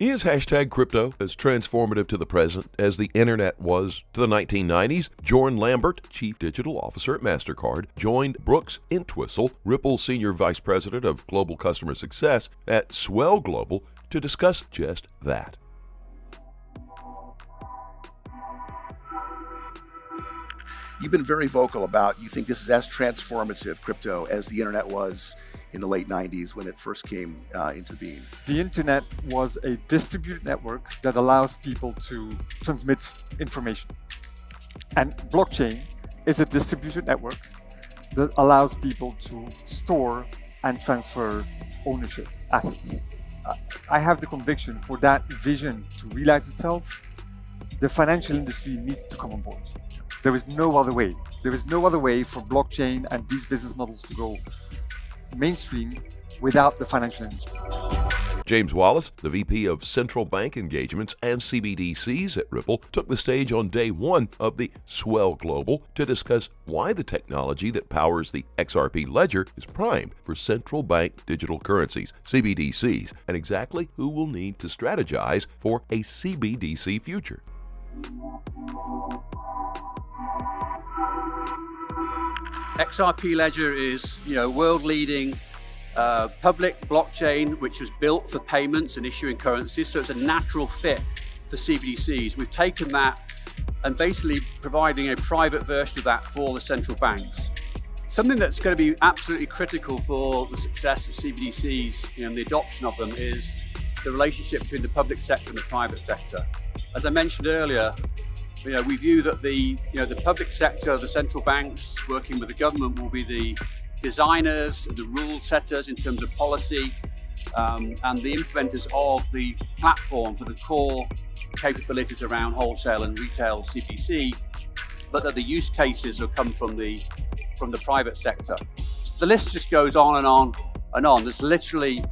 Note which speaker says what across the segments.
Speaker 1: Is hashtag crypto as transformative to the present as the internet was to the 1990s? Jorn Lambert, Chief Digital Officer at MasterCard, joined Brooks Entwistle, Ripple Senior Vice President of Global Customer Success at Swell Global, to discuss just that.
Speaker 2: You've been very vocal about you think this is as transformative, crypto, as the internet was in the late 90s when it first came into being.
Speaker 3: The internet was a distributed network that allows people to transmit information. And blockchain is a distributed network that allows people to store and transfer ownership, assets. I have the conviction for that vision to realize itself, the financial industry needs to come on board. There is no other way. There is no other way for blockchain and these business models to go mainstream without the financial industry.
Speaker 1: James Wallace, the VP of Central Bank Engagements and CBDCs at Ripple, took the stage on day one of the Swell Global to discuss why the technology that powers the XRP ledger is primed for central bank digital currencies, CBDCs, and exactly who will need to strategize for a CBDC future.
Speaker 4: XRP Ledger is, world-leading public blockchain which was built for payments and issuing currencies, so it's a natural fit for CBDCs. We've taken that and basically providing a private version of that for the central banks. Something that's going to be absolutely critical for the success of CBDCs and the adoption of them is the relationship between the public sector and the private sector. As I mentioned earlier, we view that the public sector, the central banks working with the government, will be the designers, the rule setters in terms of policy, and the implementers of the platform for the core capabilities around wholesale and retail CBDC, but that the use cases will come from the private sector. The list just goes on and on and on. There's literally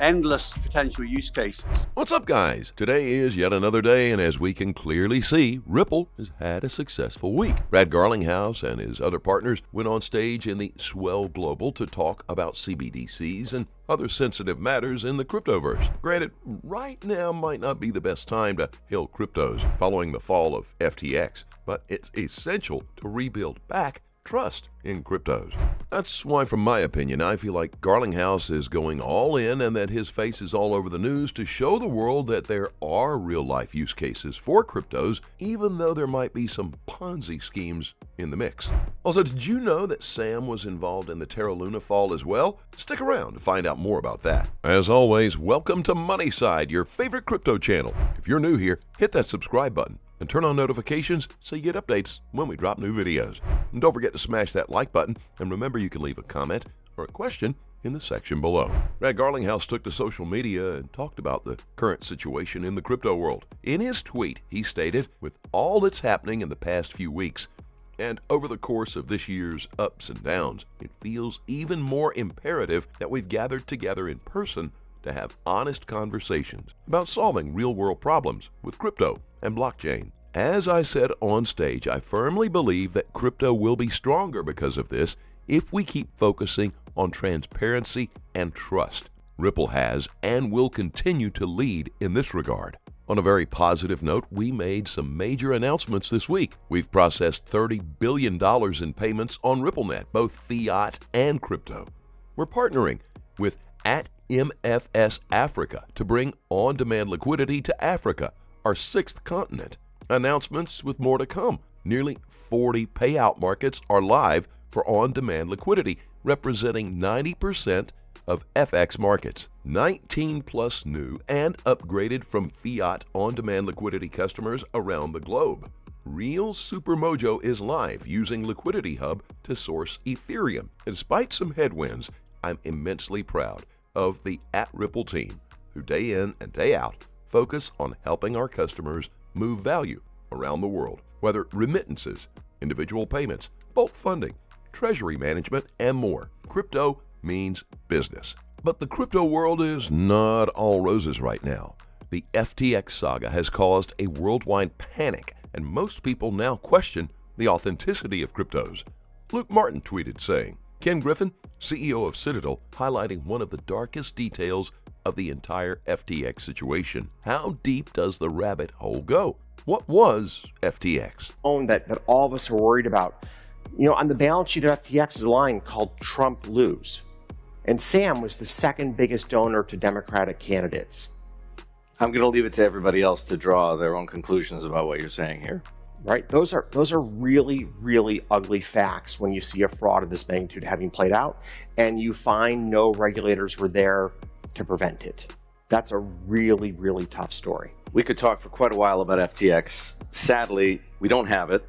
Speaker 4: endless potential use cases.
Speaker 1: What's up, guys? Today is yet another day, and as we can clearly see, Ripple has had a successful week. Brad Garlinghouse and his other partners went on stage in the Swell Global to talk about CBDCs and other sensitive matters in the cryptoverse. Granted, right now might not be the best time to hail cryptos following the fall of FTX, but it's essential to rebuild back trust in cryptos. That's why, from my opinion, I feel like Garlinghouse is going all in and that his face is all over the news to show the world that there are real-life use cases for cryptos, even though there might be some Ponzi schemes in the mix. Also, did you know that Sam was involved in the Terra Luna fall as well? Stick around to find out more about that. As always, welcome to Moneyside, your favorite crypto channel. If you're new here, hit that subscribe button and turn on notifications so you get updates when we drop new videos. And don't forget to smash that like button, and remember you can leave a comment or a question in the section below. Brad Garlinghouse took to social media and talked about the current situation in the crypto world. In his tweet, he stated, "With all that's happening in the past few weeks, and over the course of this year's ups and downs, it feels even more imperative that we've gathered together in person to have honest conversations about solving real-world problems with crypto and blockchain. As I said on stage, I firmly believe that crypto will be stronger because of this if we keep focusing on transparency and trust. Ripple has and will continue to lead in this regard." On a very positive note, we made some major announcements this week. We've processed $30 billion in payments on RippleNet, both fiat and crypto. We're partnering with @MFS Africa to bring on-demand liquidity to Africa, our 6th continent. Announcements with more to come. Nearly 40 payout markets are live for on-demand liquidity, representing 90% of FX markets. 19 plus new and upgraded from fiat on-demand liquidity customers around the globe. Real Super Mojo is live using Liquidity Hub to source Ethereum. Despite some headwinds, I'm immensely proud of the @Ripple team, who day in and day out focus on helping our customers move value around the world, whether remittances, individual payments, bulk funding, treasury management, and more. Crypto means business. But the crypto world is not all roses right now. The FTX saga has caused a worldwide panic, and most people now question the authenticity of cryptos. Luke Martin tweeted saying, "Ken Griffin, CEO of Citadel, highlighting one of the darkest details of the entire FTX situation. How deep does the rabbit hole go? What was FTX?
Speaker 5: That all of us are worried about. On the balance sheet of FTX is a line called Trump lose. And Sam was the second biggest donor to Democratic candidates.
Speaker 6: I'm going to leave it to everybody else to draw their own conclusions about what you're saying here.
Speaker 5: Right? Those are really, really ugly facts when you see a fraud of this magnitude having played out, and you find no regulators were there to prevent it. That's a really, really tough story.
Speaker 6: We could talk for quite a while about FTX. Sadly, we don't have it,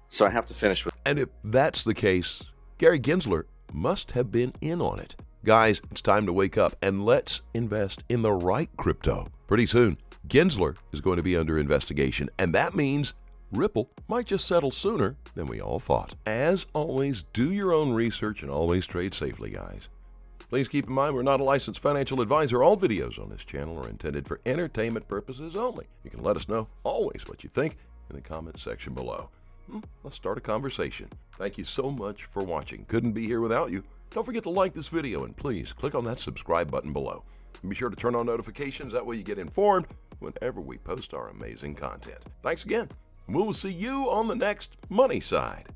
Speaker 6: so I have to finish with.
Speaker 1: And if that's the case, Gary Gensler must have been in on it. Guys, it's time to wake up and let's invest in the right crypto. Pretty soon, Gensler is going to be under investigation, and that means Ripple might just settle sooner than we all thought. As always, do your own research and always trade safely, guys. Please keep in mind we're not a licensed financial advisor. All videos on this channel are intended for entertainment purposes only. You can let us know always what you think in the comment section below. Let's start a conversation. Thank you so much for watching. Couldn't be here without you. Don't forget to like this video and please click on that subscribe button below. And be sure to turn on notifications. That way you get informed whenever we post our amazing content. Thanks again. We will see you on the next Money Side.